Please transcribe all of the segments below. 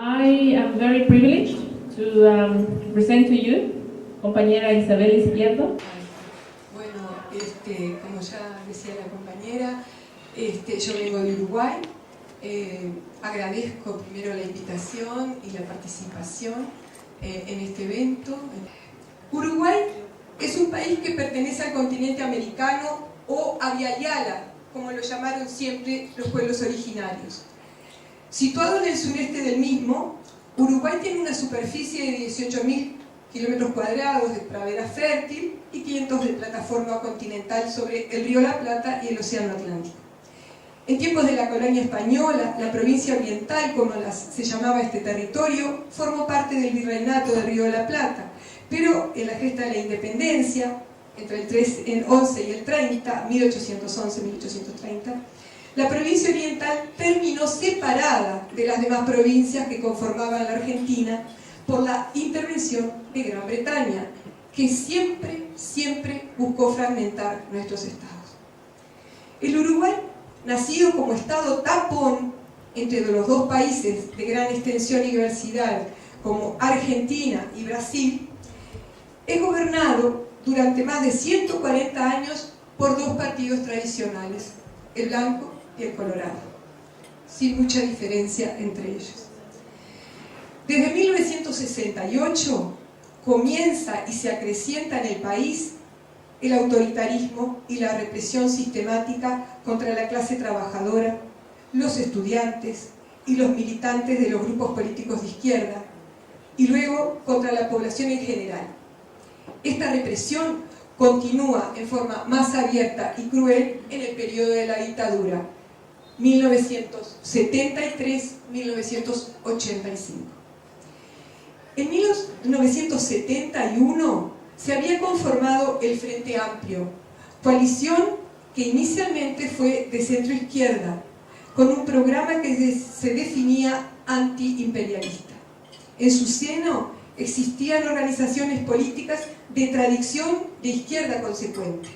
I am very privileged to present to you, compañera Isabel Izquierdo. Bueno, como ya decía la compañera, yo vengo de Uruguay. Agradezco primero la invitación y la participación en este evento. Uruguay es un país que pertenece al continente americano o Abya-Yala, como lo llamaron siempre los pueblos originarios. Situado en el sureste del mismo, Uruguay tiene una superficie de 18.000 kilómetros cuadrados de pradera fértil y 500 de plataforma continental sobre el río La Plata y el océano Atlántico. En tiempos de la colonia española, la provincia oriental, como se llamaba este territorio, formó parte del virreinato del río de la Plata, pero en la gesta de la independencia, entre el 11 y el 30, 1811-1830, la provincia oriental terminó separada de las demás provincias que conformaban la Argentina por la intervención de Gran Bretaña, que siempre buscó fragmentar nuestros estados. El Uruguay, nacido como estado tapón entre los dos países de gran extensión y diversidad, como Argentina y Brasil, es gobernado durante más de 140 años por dos partidos tradicionales, el blanco y el colorado, sin mucha diferencia entre ellos. Desde 1968 comienza y se acrecienta en el país el autoritarismo y la represión sistemática contra la clase trabajadora, los estudiantes y los militantes de los grupos políticos de izquierda, y luego contra la población en general. Esta represión continúa en forma más abierta y cruel en el periodo de la dictadura, 1973-1985. En 1971 se había conformado el Frente Amplio, coalición que inicialmente fue de centro-izquierda, con un programa que se definía antiimperialista. En su seno existían organizaciones políticas de tradición de izquierda consecuente.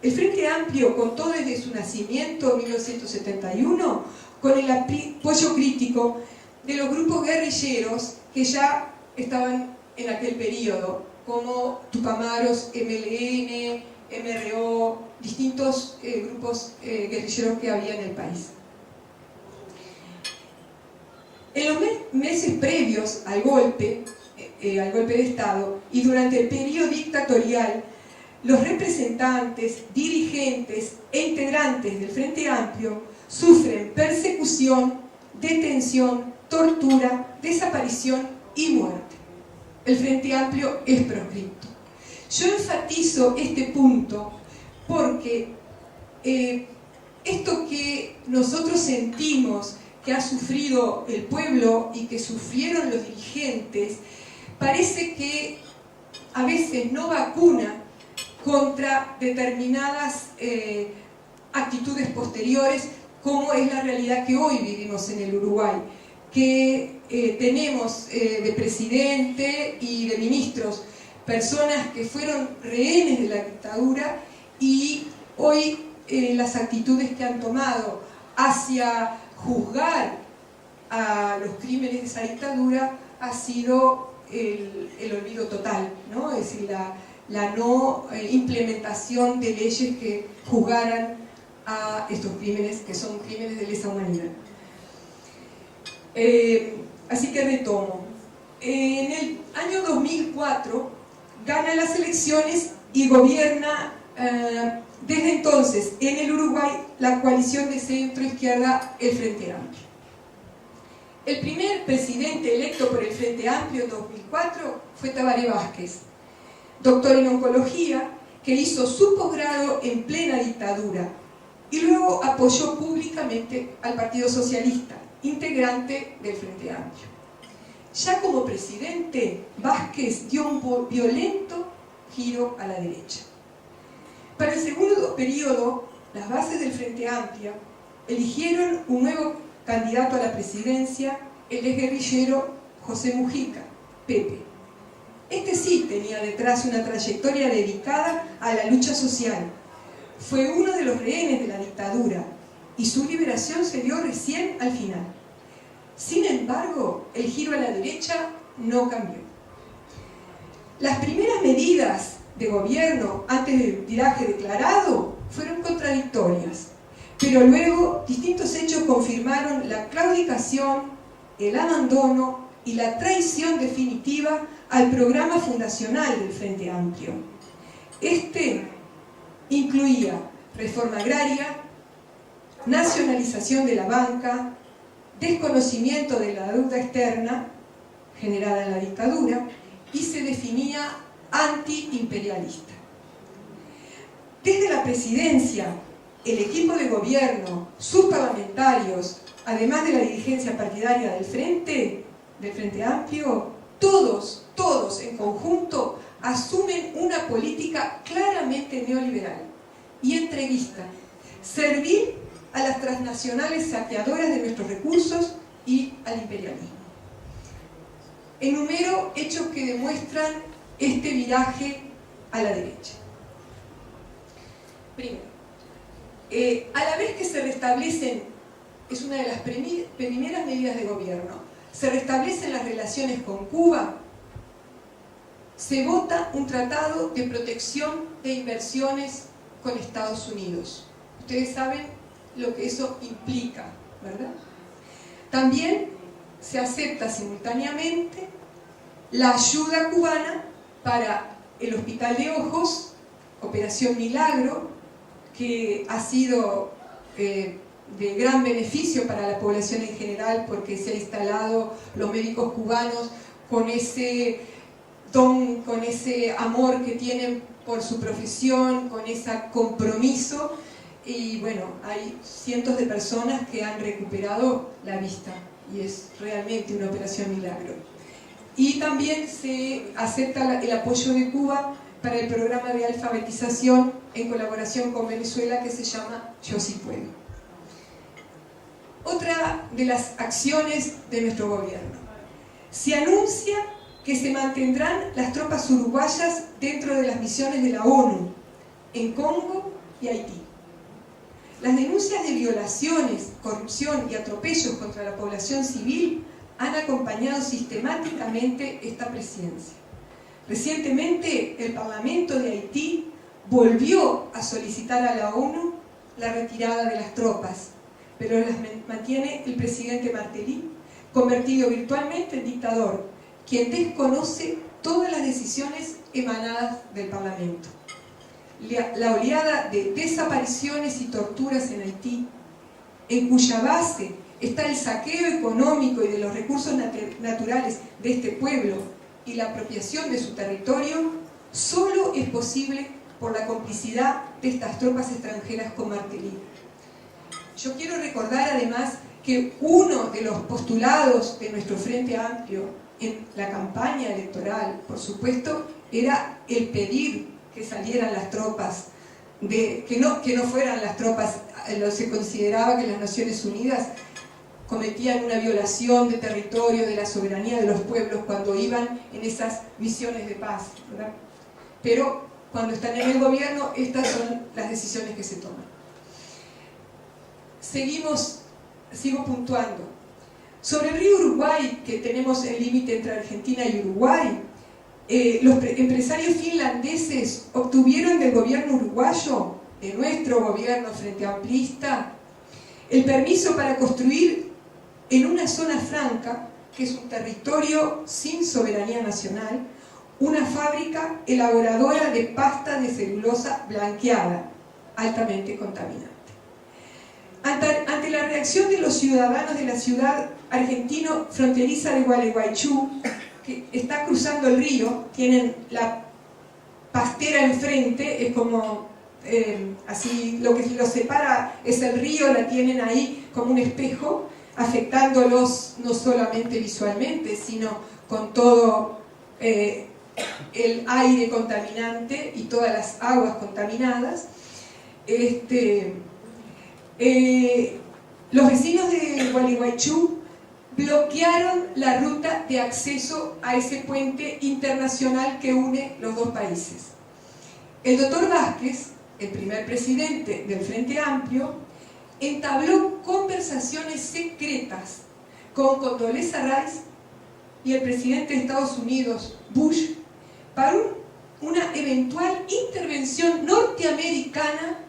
El Frente Amplio contó desde su nacimiento en 1971 con el apoyo crítico de los grupos guerrilleros que ya estaban en aquel periodo, como Tupamaros, MLN, MRO, distintos grupos guerrilleros que había en el país. En los meses previos al golpe de Estado y durante el periodo dictatorial, los representantes, dirigentes e integrantes del Frente Amplio sufren persecución, detención, tortura, desaparición y muerte. El Frente Amplio es proscripto. Yo enfatizo este punto porque esto que nosotros sentimos que ha sufrido el pueblo y que sufrieron los dirigentes, parece que a veces no vacuna contra determinadas actitudes posteriores, como es la realidad que hoy vivimos en el Uruguay, que tenemos de presidente y de ministros personas que fueron rehenes de la dictadura y hoy las actitudes que han tomado hacia juzgar a los crímenes de esa dictadura ha sido el olvido total, ¿no? Es decir, la no implementación de leyes que juzgaran a estos crímenes, que son crímenes de lesa humanidad. Así que retomo. En el año 2004 gana las elecciones y gobierna desde entonces en el Uruguay la coalición de centro-izquierda, el Frente Amplio. El primer presidente electo por el Frente Amplio en 2004 fue Tabaré Vázquez, doctor en oncología, que hizo su posgrado en plena dictadura y luego apoyó públicamente al Partido Socialista, integrante del Frente Amplio. Ya como presidente, Vázquez dio un violento giro a la derecha. Para el segundo periodo, las bases del Frente Amplio eligieron un nuevo candidato a la presidencia, el exguerrillero José Mujica, Pepe. Este sí tenía detrás una trayectoria dedicada a la lucha social. Fue uno de los rehenes de la dictadura y su liberación se dio recién al final. Sin embargo, el giro a la derecha no cambió. Las primeras medidas de gobierno antes del viraje declarado fueron contradictorias, pero luego distintos hechos confirmaron la claudicación, el abandono y la traición definitiva al programa fundacional del Frente Amplio. Este incluía reforma agraria, nacionalización de la banca, desconocimiento de la deuda externa generada en la dictadura y se definía antiimperialista. Desde la presidencia, el equipo de gobierno, sus parlamentarios, además de la dirigencia partidaria del Frente Amplio, todos en conjunto asumen una política claramente neoliberal y entreguista, servir a las transnacionales saqueadoras de nuestros recursos y al imperialismo. Enumero hechos que demuestran este viraje a la derecha. Primero, a la vez que se restablecen, es una de las primeras medidas de gobierno, se restablecen las relaciones con Cuba, se vota un tratado de protección de inversiones con Estados Unidos. Ustedes saben lo que eso implica, ¿verdad? También se acepta simultáneamente la ayuda cubana para el Hospital de Ojos, Operación Milagro, que ha sido de gran beneficio para la población en general porque se han instalado los médicos cubanos con ese don, con ese amor que tienen por su profesión, con ese compromiso. Y bueno, hay cientos de personas que han recuperado la vista y es realmente una operación milagro. Y también se acepta el apoyo de Cuba para el programa de alfabetización en colaboración con Venezuela que se llama Yo Sí Puedo. Otra de las acciones de nuestro gobierno. Se anuncia que se mantendrán las tropas uruguayas dentro de las misiones de la ONU en Congo y Haití. Las denuncias de violaciones, corrupción y atropellos contra la población civil han acompañado sistemáticamente esta presidencia. Recientemente, el Parlamento de Haití volvió a solicitar a la ONU la retirada de las tropas, pero las mantiene el presidente Martelly, convertido virtualmente en dictador, quien desconoce todas las decisiones emanadas del Parlamento. La oleada de desapariciones y torturas en Haití, en cuya base está el saqueo económico y de los recursos naturales de este pueblo y la apropiación de su territorio, solo es posible por la complicidad de estas tropas extranjeras con Martelly. Yo quiero recordar además que uno de los postulados de nuestro Frente Amplio en la campaña electoral, por supuesto, era el pedir que salieran las tropas, que no fueran las tropas. Se consideraba que las Naciones Unidas cometían una violación de territorio, de la soberanía de los pueblos cuando iban en esas misiones de paz, ¿verdad? Pero cuando están en el gobierno, estas son las decisiones que se toman. Sigo puntuando. Sobre el río Uruguay, que tenemos el límite entre Argentina y Uruguay, los empresarios finlandeses obtuvieron del gobierno uruguayo, de nuestro gobierno frente amplista, el permiso para construir en una zona franca, que es un territorio sin soberanía nacional, una fábrica elaboradora de pasta de celulosa blanqueada, altamente contaminante. Ante la reacción de los ciudadanos de la ciudad argentino-fronteriza de Gualeguaychú, que está cruzando el río, tienen la pastera enfrente, es como así, lo que los separa es el río, la tienen ahí como un espejo, afectándolos no solamente visualmente, sino con todo el aire contaminante y todas las aguas contaminadas. Los vecinos de Gualeguaychú bloquearon la ruta de acceso a ese puente internacional que une los dos países. El doctor Vázquez, el primer presidente del Frente Amplio, entabló conversaciones secretas con Condoleezza Rice y el presidente de Estados Unidos, Bush, para una eventual intervención norteamericana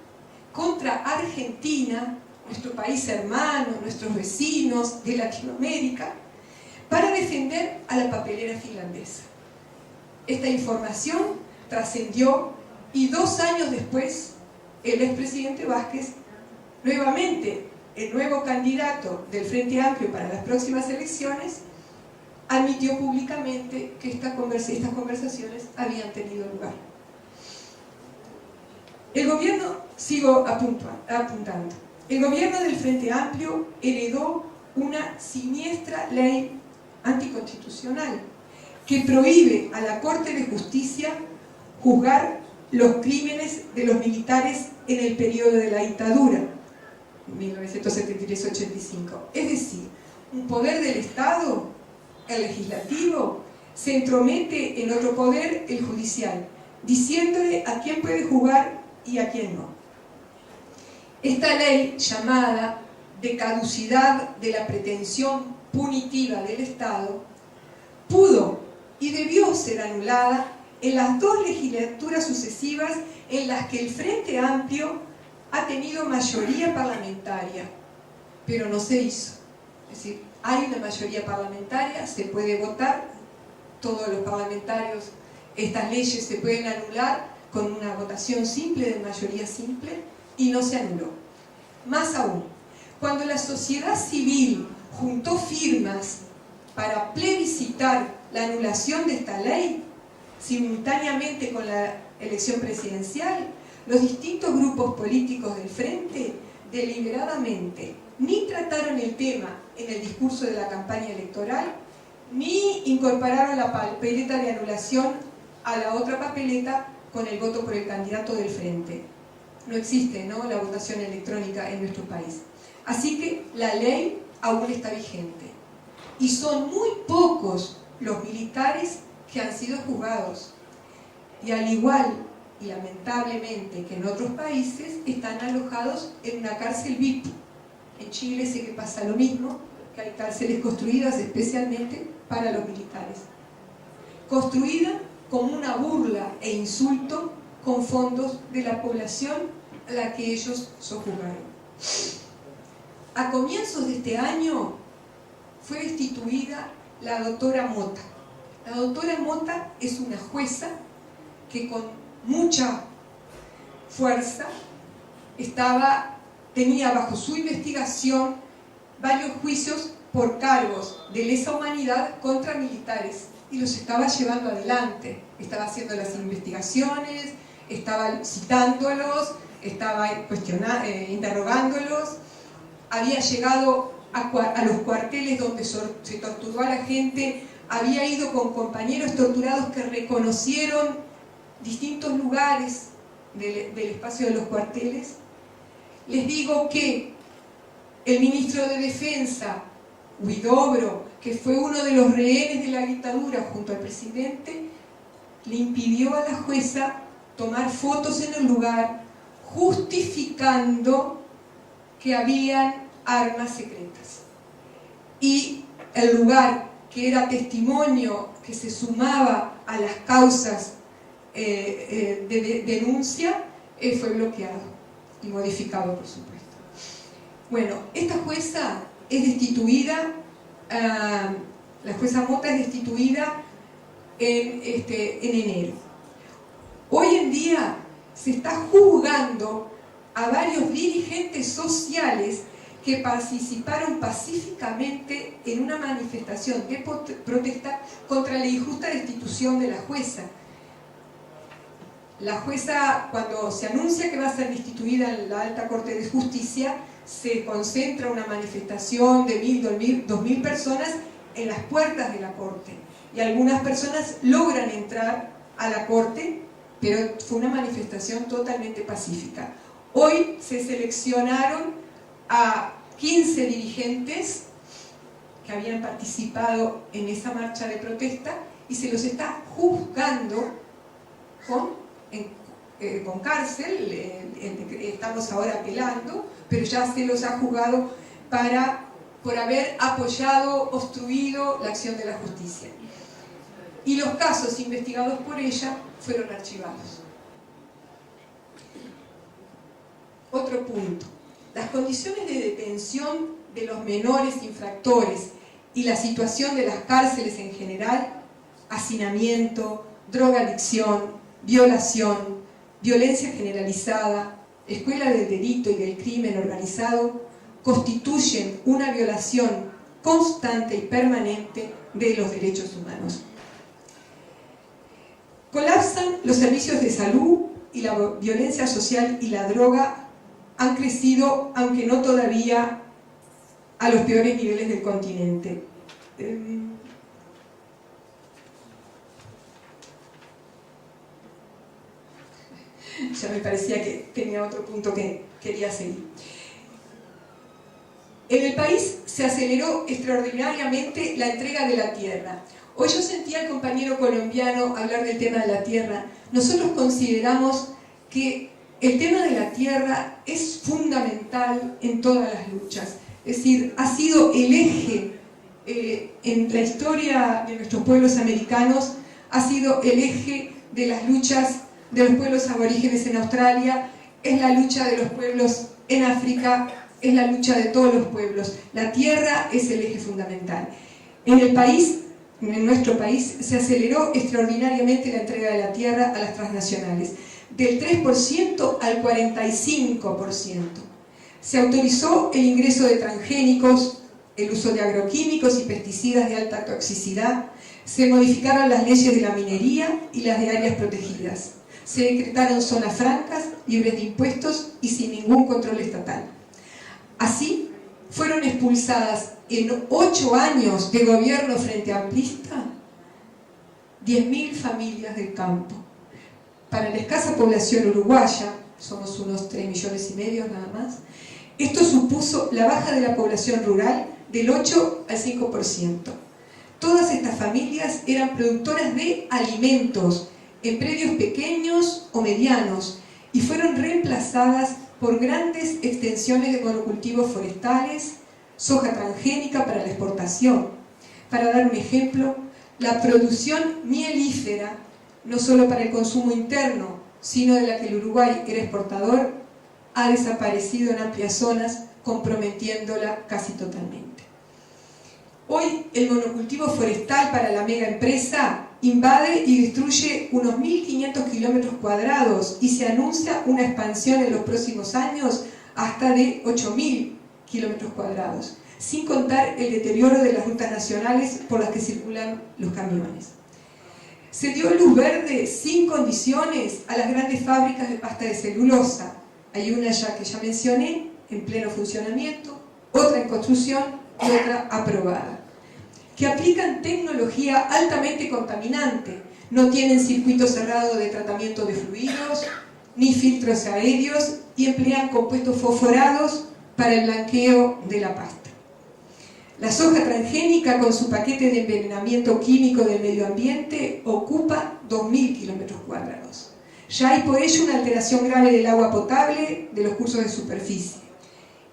contra Argentina, nuestro país hermano, nuestros vecinos de Latinoamérica, para defender a la papelera finlandesa. Esta información trascendió y 2 años después, el expresidente Vázquez, nuevamente el nuevo candidato del Frente Amplio para las próximas elecciones, admitió públicamente que estas conversaciones habían tenido lugar. El gobierno, sigo apuntando, el gobierno del Frente Amplio heredó una siniestra ley anticonstitucional que prohíbe a la Corte de Justicia juzgar los crímenes de los militares en el periodo de la dictadura, 1973-85. Es decir, un poder del Estado, el legislativo, se entromete en otro poder, el judicial, diciéndole a quién puede juzgar y a quién no. Esta ley, llamada de caducidad de la pretensión punitiva del Estado, pudo y debió ser anulada en las 2 legislaturas sucesivas en las que el Frente Amplio ha tenido mayoría parlamentaria, pero no se hizo. Es decir, hay una mayoría parlamentaria, se puede votar, todos los parlamentarios, estas leyes se pueden anular con una votación simple, de mayoría simple, y no se anuló. Más aún, cuando la sociedad civil juntó firmas para plebiscitar la anulación de esta ley, simultáneamente con la elección presidencial, los distintos grupos políticos del Frente deliberadamente ni trataron el tema en el discurso de la campaña electoral, ni incorporaron la papeleta de anulación a la otra papeleta con el voto por el candidato del Frente. No existe, ¿no?, la votación electrónica en nuestro país. Así que la ley aún está vigente. Y son muy pocos los militares que han sido juzgados. Y al igual, y lamentablemente, que en otros países, están alojados en una cárcel VIP. En Chile sé que pasa lo mismo, que hay cárceles construidas especialmente para los militares. Construida como una burla e insulto con fondos de la población a la que ellos sojuzgaron. A comienzos de este año fue destituida la doctora Mota. La doctora Mota es una jueza que con mucha fuerza tenía bajo su investigación varios juicios por cargos de lesa humanidad contra militares y los estaba llevando adelante. Estaba haciendo las investigaciones, estaba citándolos, estaba interrogándolos, había llegado a los cuarteles donde se torturó a la gente, había ido con compañeros torturados que reconocieron distintos lugares del espacio de los cuarteles. Les digo que el ministro de Defensa, Huidobro, que fue uno de los rehenes de la dictadura junto al presidente, le impidió a la jueza tomar fotos en el lugar, justificando que habían armas secretas. Y el lugar que era testimonio, que se sumaba a las causas de denuncia, fue bloqueado y modificado, por supuesto. Bueno, esta jueza es destituida, la jueza Mota es destituida en enero. Hoy en día se está juzgando a varios dirigentes sociales que participaron pacíficamente en una manifestación de protesta contra la injusta destitución de la jueza. La jueza, cuando se anuncia que va a ser destituida en la Alta Corte de Justicia, se concentra una manifestación de 1.000, 2.000 personas en las puertas de la Corte. Y algunas personas logran entrar a la Corte, pero fue una manifestación totalmente pacífica. Hoy se seleccionaron a 15 dirigentes que habían participado en esa marcha de protesta y se los está juzgando con cárcel. Estamos ahora apelando, pero ya se los ha juzgado por haber apoyado, obstruido la acción de la justicia. Y los casos investigados por ella fueron archivados. Otro punto. Las condiciones de detención de los menores infractores y la situación de las cárceles en general, hacinamiento, drogadicción, violación, violencia generalizada, escuela del delito y del crimen organizado, constituyen una violación constante y permanente de los derechos humanos. Colapsan los servicios de salud y la violencia social y la droga han crecido, aunque no todavía a los peores niveles del continente. Ya me parecía que tenía otro punto que quería seguir. En el país se aceleró extraordinariamente la entrega de la tierra. Hoy yo sentía al compañero colombiano hablar del tema de la tierra. Nosotros consideramos que el tema de la tierra es fundamental en todas las luchas. Es decir, ha sido el eje en la historia de nuestros pueblos americanos, ha sido el eje de las luchas de los pueblos aborígenes en Australia, es la lucha de los pueblos en África, es la lucha de todos los pueblos. La tierra es el eje fundamental. En nuestro país, se aceleró extraordinariamente la entrega de la tierra a las transnacionales, del 3% al 45%. Se autorizó el ingreso de transgénicos, el uso de agroquímicos y pesticidas de alta toxicidad, se modificaron las leyes de la minería y las de áreas protegidas, se decretaron zonas francas, libres de impuestos y sin ningún control estatal. Así, fueron expulsadas en 8 años de gobierno frente amplista 10.000 familias del campo. Para la escasa población uruguaya, somos unos 3,5 millones nada más, esto supuso la baja de la población rural del 8 al 5%. Todas estas familias eran productoras de alimentos en predios pequeños o medianos y fueron reemplazadas por grandes extensiones de monocultivos forestales, soja transgénica para la exportación. Para dar un ejemplo, la producción mielífera, no solo para el consumo interno, sino de la que el Uruguay era exportador, ha desaparecido en amplias zonas, comprometiéndola casi totalmente. Hoy el monocultivo forestal para la mega empresa invade y destruye unos 1.500 kilómetros cuadrados y se anuncia una expansión en los próximos años hasta de 8.000 kilómetros cuadrados, sin contar el deterioro de las rutas nacionales por las que circulan los camiones. Se dio luz verde sin condiciones a las grandes fábricas de pasta de celulosa. Hay una ya que ya mencioné, en pleno funcionamiento, otra en construcción y otra aprobada, que aplican tecnología altamente contaminante, no tienen circuito cerrado de tratamiento de fluidos, ni filtros aéreos y emplean compuestos fosforados para el blanqueo de la pasta. La soja transgénica, con su paquete de envenenamiento químico del medio ambiente, ocupa 2.000 kilómetros cuadrados. Ya hay por ello una alteración grave del agua potable de los cursos de superficie.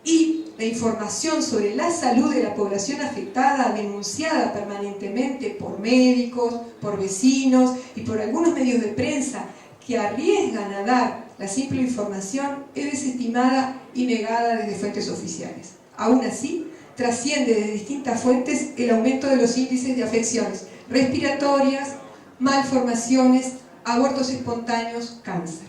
Y la información sobre la salud de la población afectada, denunciada permanentemente por médicos, por vecinos y por algunos medios de prensa que arriesgan a dar la simple información, es desestimada y negada desde fuentes oficiales. Aún así, trasciende de distintas fuentes el aumento de los índices de afecciones respiratorias, malformaciones, abortos espontáneos, cáncer.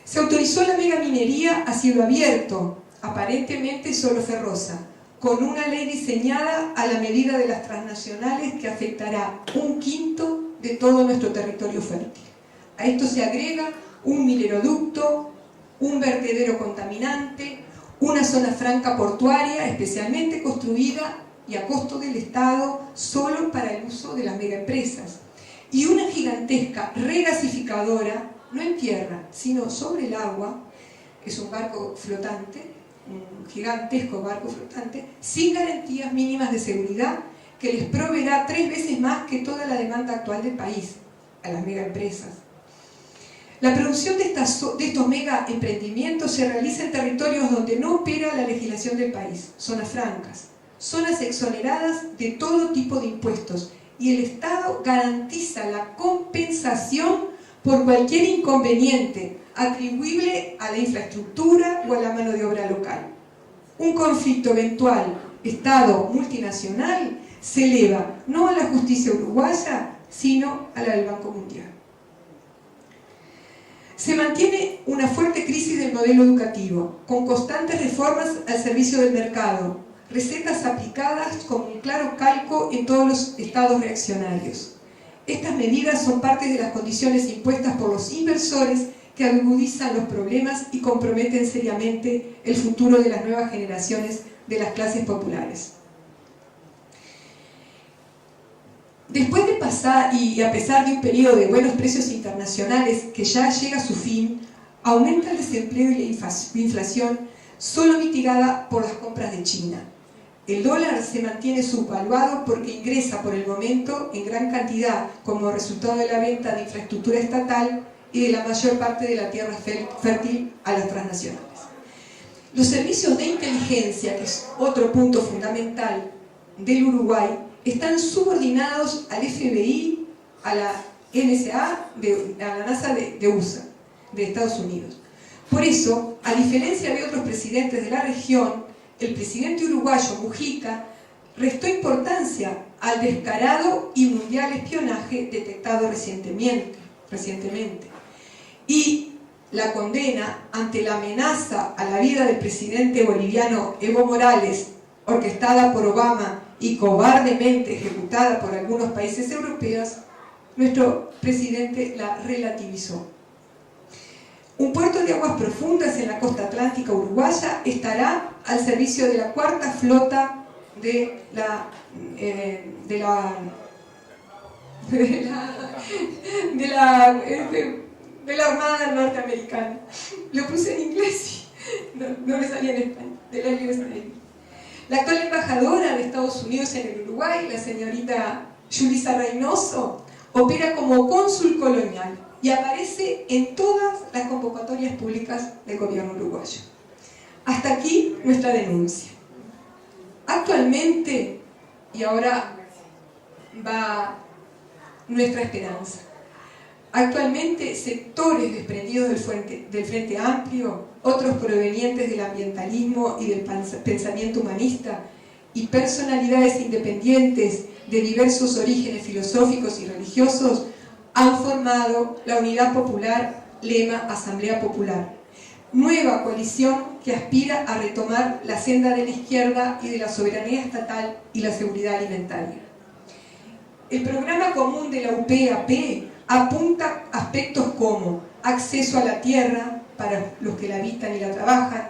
Se autorizó la megaminería a cielo abierto, aparentemente solo ferrosa, con una ley diseñada a la medida de las transnacionales que afectará 1/5 de todo nuestro territorio fértil. A esto se agrega un mineroducto, un vertedero contaminante, una zona franca portuaria especialmente construida y a costo del Estado solo para el uso de las megaempresas, y una gigantesca regasificadora, no en tierra, sino sobre el agua, es un barco flotante, un gigantesco barco flotante, sin garantías mínimas de seguridad, que les proveerá 3 veces más que toda la demanda actual del país, a las megaempresas. La producción de estos mega emprendimientos se realiza en territorios donde no opera la legislación del país, zonas francas, zonas exoneradas de todo tipo de impuestos y el Estado garantiza la compensación por cualquier inconveniente atribuible a la infraestructura o a la mano de obra local. Un conflicto eventual Estado multinacional se eleva no a la justicia uruguaya, sino a la del Banco Mundial. Se mantiene una fuerte crisis del modelo educativo, con constantes reformas al servicio del mercado, recetas aplicadas con un claro calco en todos los estados reaccionarios. Estas medidas son parte de las condiciones impuestas por los inversores que agudizan los problemas y comprometen seriamente el futuro de las nuevas generaciones de las clases populares. Después de pasar, y a pesar de un periodo de buenos precios internacionales que ya llega a su fin, aumenta el desempleo y la inflación, solo mitigada por las compras de China. El dólar se mantiene subvaluado porque ingresa por el momento en gran cantidad como resultado de la venta de infraestructura estatal y de la mayor parte de la tierra fértil a las transnacionales. Los servicios de inteligencia, que es otro punto fundamental del Uruguay, están subordinados al FBI, a la NSA, a la NASA de USA, de Estados Unidos. Por eso, a diferencia de otros presidentes de la región, el presidente uruguayo Mujica restó importancia al descarado y mundial espionaje detectado recientemente. Y la condena ante la amenaza a la vida del presidente boliviano Evo Morales, orquestada por Obama y cobardemente ejecutada por algunos países europeos, nuestro presidente la relativizó. Un puerto de aguas profundas en la costa atlántica uruguaya estará al servicio de la cuarta flota de la Armada Norteamericana. Lo puse en inglés y no me salía en español, de la US Navy. La actual embajadora de Estados Unidos en el Uruguay, la señorita Yulisa Reynoso, opera como cónsul colonial y aparece en todas las convocatorias públicas del gobierno uruguayo. Hasta aquí nuestra denuncia. Actualmente, y ahora va nuestra esperanza, actualmente sectores desprendidos del Frente Amplio, otros provenientes del ambientalismo y del pensamiento humanista, y personalidades independientes de diversos orígenes filosóficos y religiosos han formado la Unidad Popular, lema Asamblea Popular, nueva coalición que aspira a retomar la senda de la izquierda y de la soberanía estatal y la seguridad alimentaria. El programa común de la UP-AP apunta aspectos como acceso a la tierra para los que la habitan y la trabajan,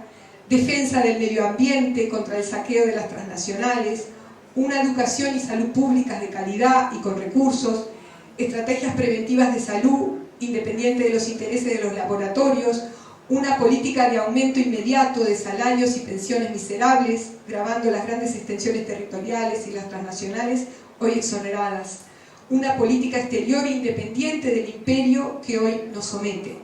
defensa del medio ambiente contra el saqueo de las transnacionales, una educación y salud públicas de calidad y con recursos, estrategias preventivas de salud independiente de los intereses de los laboratorios, una política de aumento inmediato de salarios y pensiones miserables, gravando las grandes extensiones territoriales y las transnacionales hoy exoneradas, una política exterior independiente del imperio que hoy nos somete,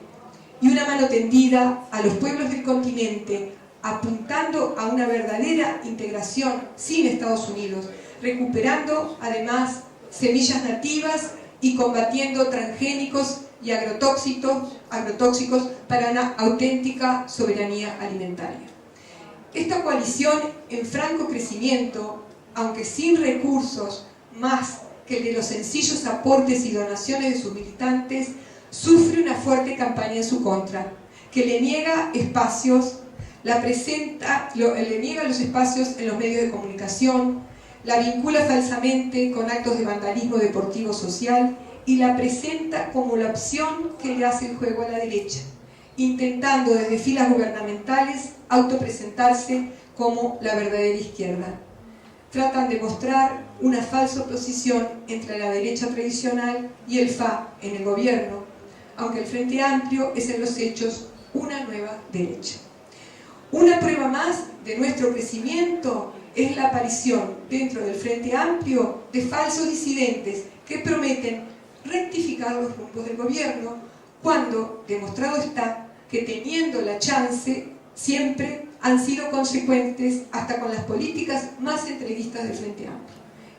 y una mano tendida a los pueblos del continente, apuntando a una verdadera integración sin Estados Unidos, recuperando además semillas nativas y combatiendo transgénicos y agrotóxicos para una auténtica soberanía alimentaria. Esta coalición en franco crecimiento, aunque sin recursos más que el de los sencillos aportes y donaciones de sus militantes, sufre una fuerte campaña en su contra, que le niega espacios, le niega los espacios en los medios de comunicación, la vincula falsamente con actos de vandalismo deportivo social y la presenta como la opción que le hace el juego a la derecha, intentando desde filas gubernamentales autopresentarse como la verdadera izquierda. Tratan de mostrar una falsa oposición entre la derecha tradicional y el FA en el gobierno, aunque el Frente Amplio es en los hechos una nueva derecha. Una prueba más de nuestro crecimiento es la aparición dentro del Frente Amplio de falsos disidentes que prometen rectificar los rumbos del gobierno cuando demostrado está que teniendo la chance siempre han sido consecuentes hasta con las políticas más entreguistas del Frente Amplio.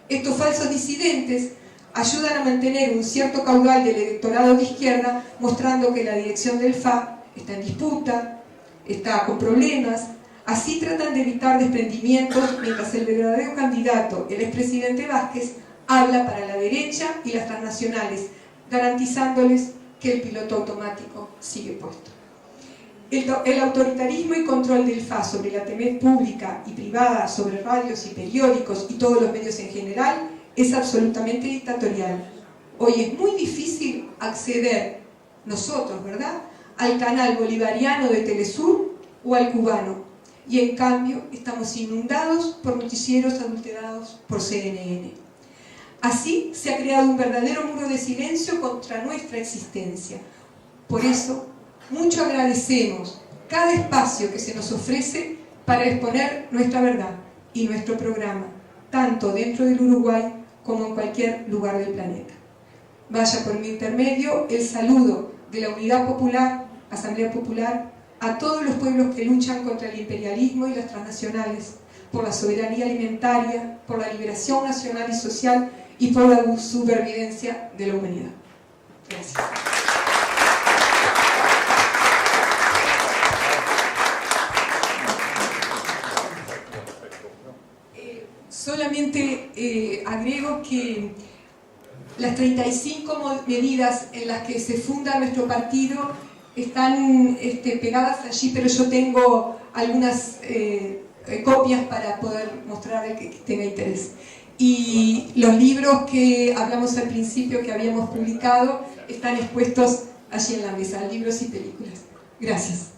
Estos falsos disidentes ayudan a mantener un cierto caudal del electorado de izquierda, mostrando que la dirección del FA está en disputa, está con problemas. Así tratan de evitar desprendimientos, mientras el verdadero candidato, el expresidente Vázquez, habla para la derecha y las transnacionales, garantizándoles que el piloto automático sigue puesto. El autoritarismo y control del FA sobre la TV pública y privada, sobre radios y periódicos y todos los medios en general, es absolutamente dictatorial. Hoy es muy difícil acceder, nosotros, ¿verdad?, al canal bolivariano de Telesur o al cubano, y en cambio estamos inundados por noticieros adulterados por CNN. Así se ha creado un verdadero muro de silencio contra nuestra existencia. Por eso, mucho agradecemos cada espacio que se nos ofrece para exponer nuestra verdad y nuestro programa, tanto dentro del Uruguay como en cualquier lugar del planeta. Vaya por mi intermedio el saludo de la Unidad Popular, Asamblea Popular, a todos los pueblos que luchan contra el imperialismo y las transnacionales, por la soberanía alimentaria, por la liberación nacional y social y por la supervivencia de la humanidad. Gracias. Solamente agrego que las 35 medidas en las que se funda nuestro partido están pegadas allí, pero yo tengo algunas copias para poder mostrar al que tenga interés. Y los libros que hablamos al principio, que habíamos publicado, están expuestos allí en la mesa, libros y películas. Gracias.